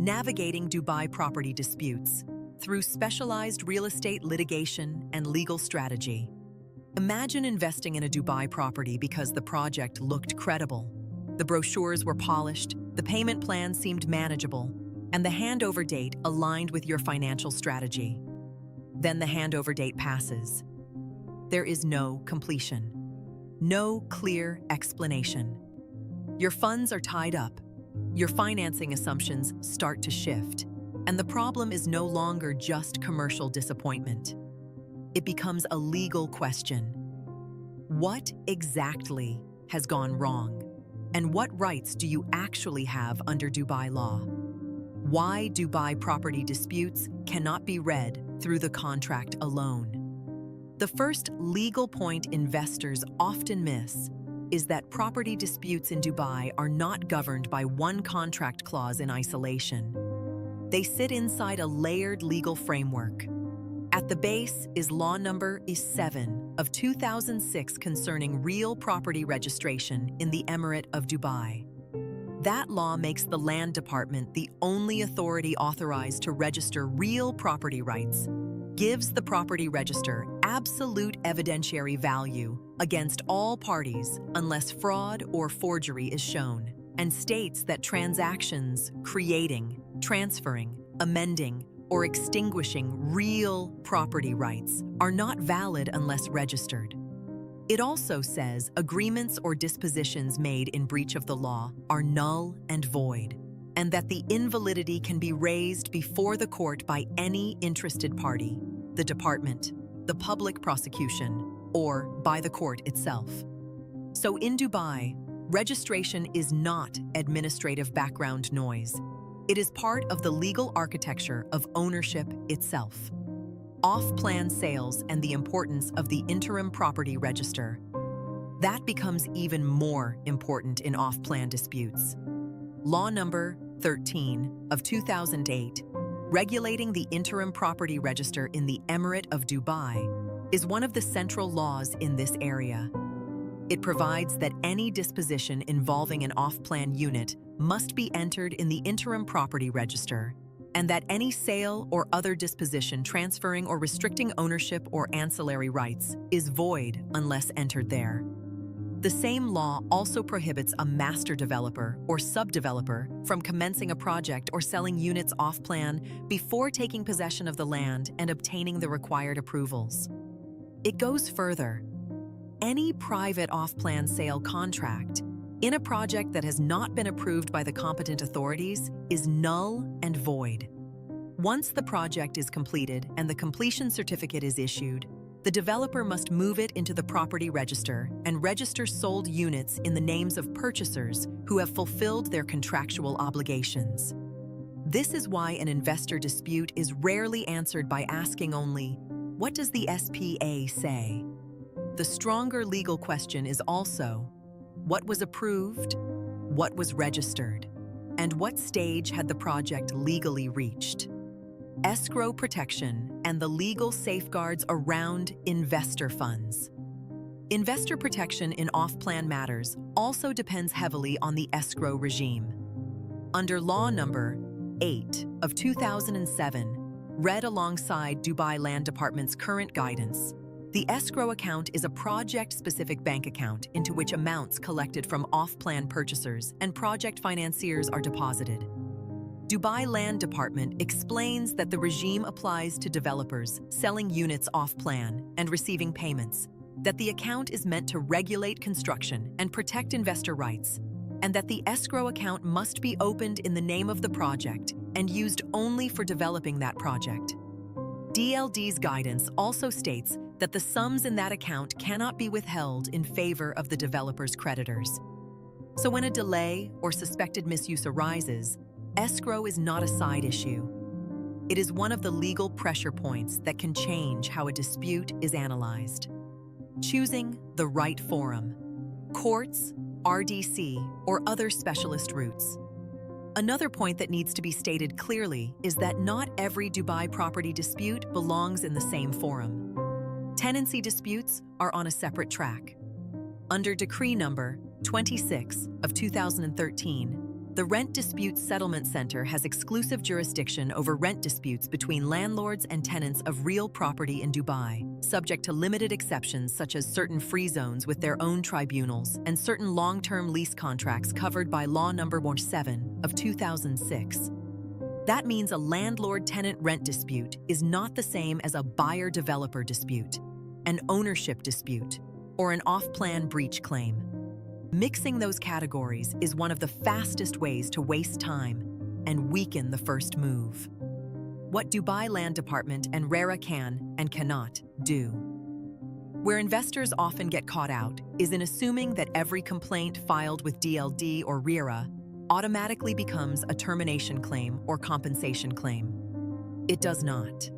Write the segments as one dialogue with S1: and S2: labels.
S1: navigating Dubai property disputes through specialized real estate litigation and legal strategy. Imagine investing in a Dubai property because the project looked credible. The brochures were polished, the payment plan seemed manageable, and the handover date aligned with your financial strategy. Then the handover date passes. There is no completion. No clear explanation. Your funds are tied up. Your financing assumptions start to shift. And the problem is no longer just commercial disappointment. It becomes a legal question. What exactly has gone wrong? And what rights do you actually have under Dubai law? Why Dubai property disputes cannot be read through the contract alone. The first legal point investors often miss is that property disputes in Dubai are not governed by one contract clause in isolation. They sit inside a layered legal framework. At the base is Law Number 7 of 2006 concerning real property registration in the Emirate of Dubai. That law makes the Land Department the only authority authorized to register real property rights, gives the property register absolute evidentiary value against all parties unless fraud or forgery is shown, and states that transactions creating, transferring, amending, or extinguishing real property rights are not valid unless registered. It also says agreements or dispositions made in breach of the law are null and void, and that the invalidity can be raised before the court by any interested party, the department, the public prosecution, or by the court itself. So in Dubai, registration is not administrative background noise. It is part of the legal architecture of ownership itself. Off-plan sales and the importance of the interim property register. That becomes even more important in off-plan disputes. Law Number 13 of 2008, regulating the interim property register in the Emirate of Dubai, is one of the central laws in this area. It provides that any disposition involving an off-plan unit must be entered in the interim property register, and that any sale or other disposition transferring or restricting ownership or ancillary rights is void unless entered there. The same law also prohibits a master developer or sub-developer from commencing a project or selling units off-plan before taking possession of the land and obtaining the required approvals. It goes further. Any private off-plan sale contract in a project that has not been approved by the competent authorities is null and void. Once the project is completed and the completion certificate is issued, the developer must move it into the property register and register sold units in the names of purchasers who have fulfilled their contractual obligations. This is why an investor dispute is rarely answered by asking only, "What does the SPA say?" The stronger legal question is also, what was approved, what was registered, and what stage had the project legally reached? Escrow protection and the legal safeguards around investor funds. Investor protection in off-plan matters also depends heavily on the escrow regime. Under Law Number 8 of 2007, read alongside Dubai Land Department's current guidance, the escrow account is a project-specific bank account into which amounts collected from off-plan purchasers and project financiers are deposited. Dubai Land Department explains that the regime applies to developers selling units off-plan and receiving payments, that the account is meant to regulate construction and protect investor rights, and that the escrow account must be opened in the name of the project and used only for developing that project. DLD's guidance also states that the sums in that account cannot be withheld in favor of the developer's creditors. So when a delay or suspected misuse arises, escrow is not a side issue. It is one of the legal pressure points that can change how a dispute is analyzed. Choosing the right forum, courts, RDC, or other specialist routes. Another point that needs to be stated clearly is that not every Dubai property dispute belongs in the same forum. Tenancy disputes are on a separate track. Under Decree Number 26 of 2013, The Rent Dispute Settlement Center has exclusive jurisdiction over rent disputes between landlords and tenants of real property in Dubai, subject to limited exceptions such as certain free zones with their own tribunals and certain long-term lease contracts covered by Law No. 7 of 2006. That means a landlord-tenant rent dispute is not the same as a buyer-developer dispute, an ownership dispute, or an off-plan breach claim. Mixing those categories is one of the fastest ways to waste time and weaken the first move. What Dubai Land Department and RERA can and cannot do. Where investors often get caught out is in assuming that every complaint filed with DLD or RERA automatically becomes a termination claim or compensation claim. It does not.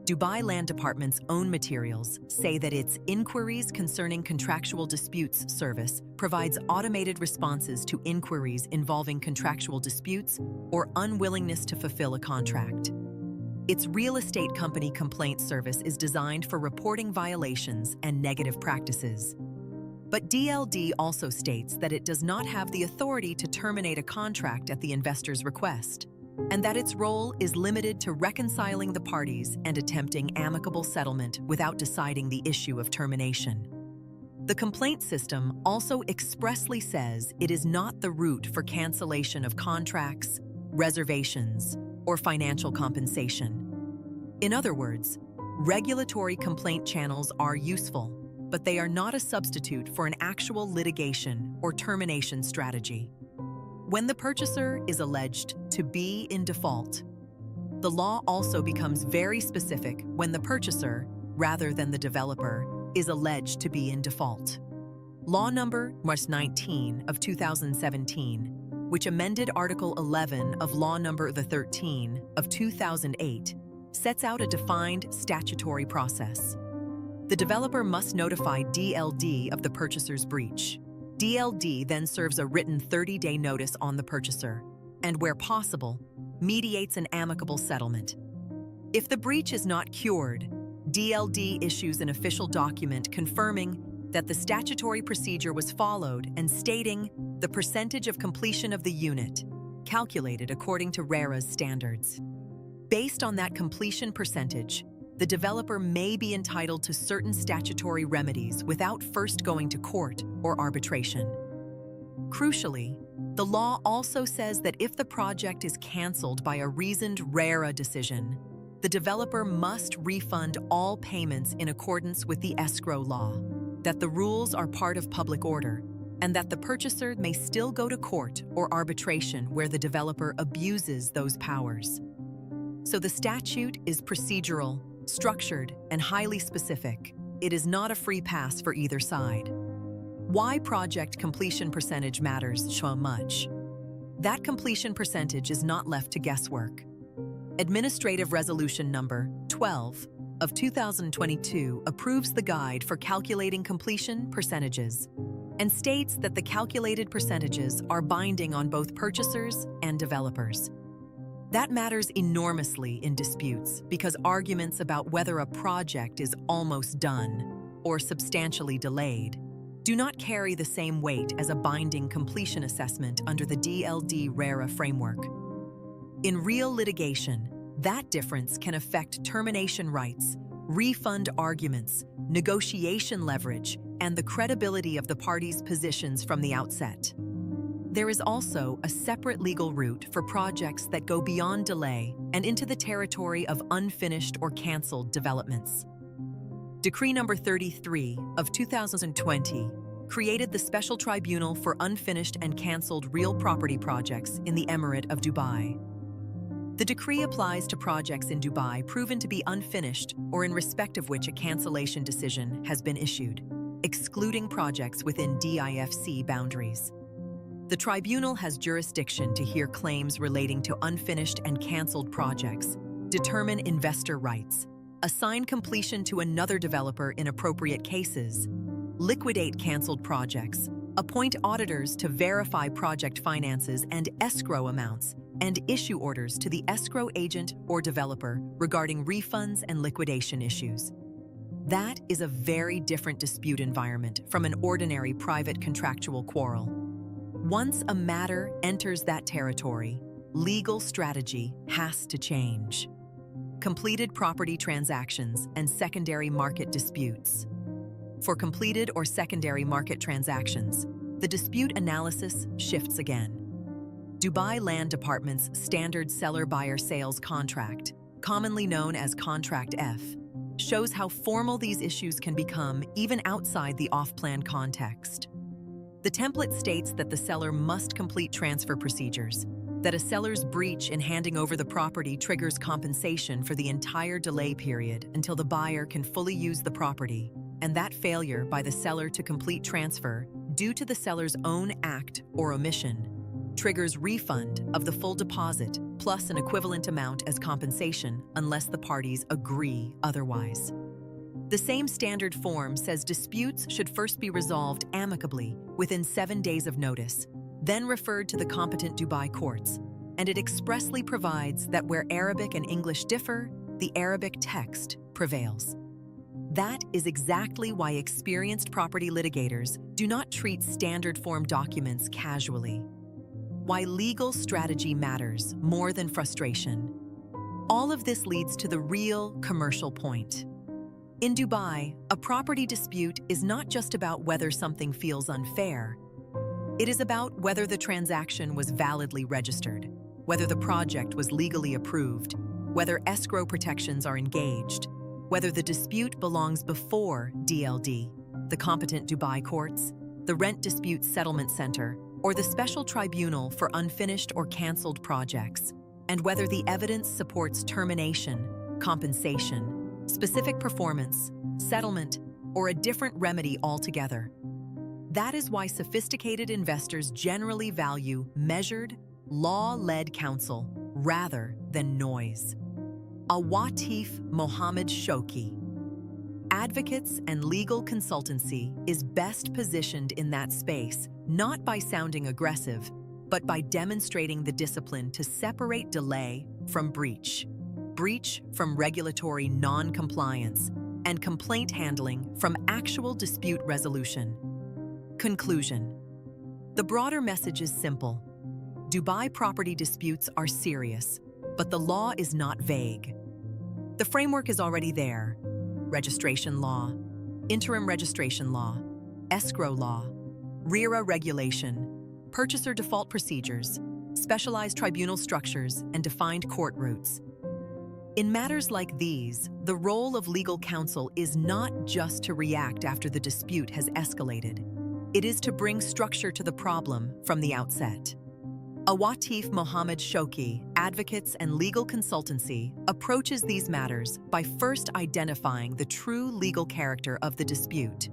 S1: Dubai Land Department's own materials say that its Inquiries Concerning Contractual Disputes service provides automated responses to inquiries involving contractual disputes or unwillingness to fulfill a contract. Its real estate company complaint service is designed for reporting violations and negative practices. But DLD also states that it does not have the authority to terminate a contract at the investor's request, and that its role is limited to reconciling the parties and attempting amicable settlement without deciding the issue of termination. The complaint system also expressly says it is not the route for cancellation of contracts, reservations, or financial compensation. In other words, regulatory complaint channels are useful, but they are not a substitute for an actual litigation or termination strategy. When the purchaser is alleged to be in default, the law also becomes very specific when the purchaser, rather than the developer, is alleged to be in default. Law No. 19 of 2017, which amended Article 11 of Law No. 13 of 2008, sets out a defined statutory process. The developer must notify DLD of the purchaser's breach. DLD then serves a written 30-day notice on the purchaser, and where possible, mediates an amicable settlement. If the breach is not cured, DLD issues an official document confirming that the statutory procedure was followed and stating the percentage of completion of the unit, calculated according to RERA's standards. Based on that completion percentage, the developer may be entitled to certain statutory remedies without first going to court or arbitration. Crucially, the law also says that if the project is canceled by a reasoned RERA decision, the developer must refund all payments in accordance with the escrow law, that the rules are part of public order, and that the purchaser may still go to court or arbitration where the developer abuses those powers. So the statute is procedural, structured, and highly specific. It is not a free pass for either side. Why project completion percentage matters so much? That completion percentage is not left to guesswork. Administrative Resolution Number 12 of 2022 approves the guide for calculating completion percentages and states that the calculated percentages are binding on both purchasers and developers. That matters enormously in disputes because arguments about whether a project is almost done or substantially delayed do not carry the same weight as a binding completion assessment under the DLD RERA framework. In real litigation, that difference can affect termination rights, refund arguments, negotiation leverage, and the credibility of the parties' positions from the outset. There is also a separate legal route for projects that go beyond delay and into the territory of unfinished or canceled developments. Decree No. 33 of 2020 created the Special Tribunal for Unfinished and Cancelled Real Property Projects in the Emirate of Dubai. The decree applies to projects in Dubai proven to be unfinished or in respect of which a cancellation decision has been issued, excluding projects within DIFC boundaries. The tribunal has jurisdiction to hear claims relating to unfinished and cancelled projects, determine investor rights, assign completion to another developer in appropriate cases, liquidate cancelled projects, appoint auditors to verify project finances and escrow amounts, and issue orders to the escrow agent or developer regarding refunds and liquidation issues. That is a very different dispute environment from an ordinary private contractual quarrel. Once a matter enters that territory, legal strategy has to change. Completed property transactions and secondary market disputes. For completed or secondary market transactions, the dispute analysis shifts again. Dubai Land Department's standard seller-buyer sales contract, commonly known as Contract F, shows how formal these issues can become even outside the off-plan context. The template states that the seller must complete transfer procedures, that a seller's breach in handing over the property triggers compensation for the entire delay period until the buyer can fully use the property, and that failure by the seller to complete transfer due to the seller's own act or omission triggers refund of the full deposit plus an equivalent amount as compensation unless the parties agree otherwise. The same standard form says disputes should first be resolved amicably within 7 days of notice, then referred to the competent Dubai courts, and it expressly provides that where Arabic and English differ, the Arabic text prevails. That is exactly why experienced property litigators do not treat standard form documents casually. Why legal strategy matters more than frustration. All of this leads to the real commercial point. In Dubai, a property dispute is not just about whether something feels unfair. It is about whether the transaction was validly registered, whether the project was legally approved, whether escrow protections are engaged, whether the dispute belongs before DLD, the competent Dubai courts, the Rent Dispute Settlement Center, or the Special Tribunal for unfinished or cancelled projects, and whether the evidence supports termination, compensation, specific performance, settlement, or a different remedy altogether. That is why sophisticated investors generally value measured, law-led counsel rather than noise. Awatif Mohammed Shoqi. Advocates and Legal Consultancy is best positioned in that space, not by sounding aggressive, but by demonstrating the discipline to separate delay from breach from regulatory non-compliance, and complaint handling from actual dispute resolution. Conclusion. The broader message is simple. Dubai property disputes are serious, but the law is not vague. The framework is already there. Registration law, interim registration law, escrow law, RERA regulation, purchaser default procedures, specialized tribunal structures, and defined court routes. In matters like these, the role of legal counsel is not just to react after the dispute has escalated. It is to bring structure to the problem from the outset. Awatif Mohammed Shoqi, Advocates and Legal Consultancy, approaches these matters by first identifying the true legal character of the dispute,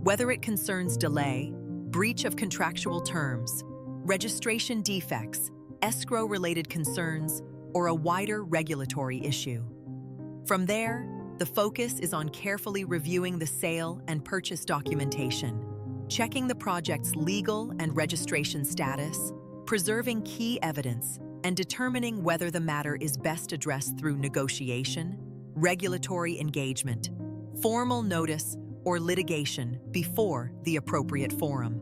S1: whether it concerns delay, breach of contractual terms, registration defects, escrow-related concerns, or a wider regulatory issue. From there, the focus is on carefully reviewing the sale and purchase documentation, checking the project's legal and registration status, preserving key evidence, and determining whether the matter is best addressed through negotiation, regulatory engagement, formal notice, or litigation before the appropriate forum.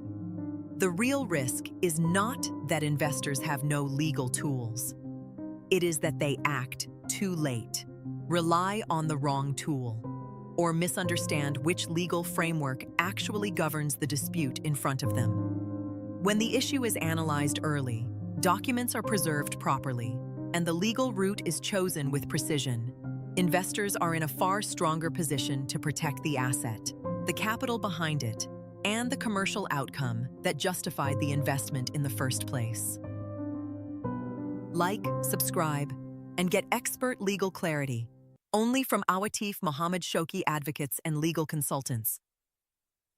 S1: The real risk is not that investors have no legal tools. It is that they act too late, rely on the wrong tool, or misunderstand which legal framework actually governs the dispute in front of them. When the issue is analyzed early, documents are preserved properly, and the legal route is chosen with precision, investors are in a far stronger position to protect the asset, the capital behind it, and the commercial outcome that justified the investment in the first place. Like, subscribe, and get expert legal clarity only from Awatif Mohammed Shoqi Advocates and Legal Consultants.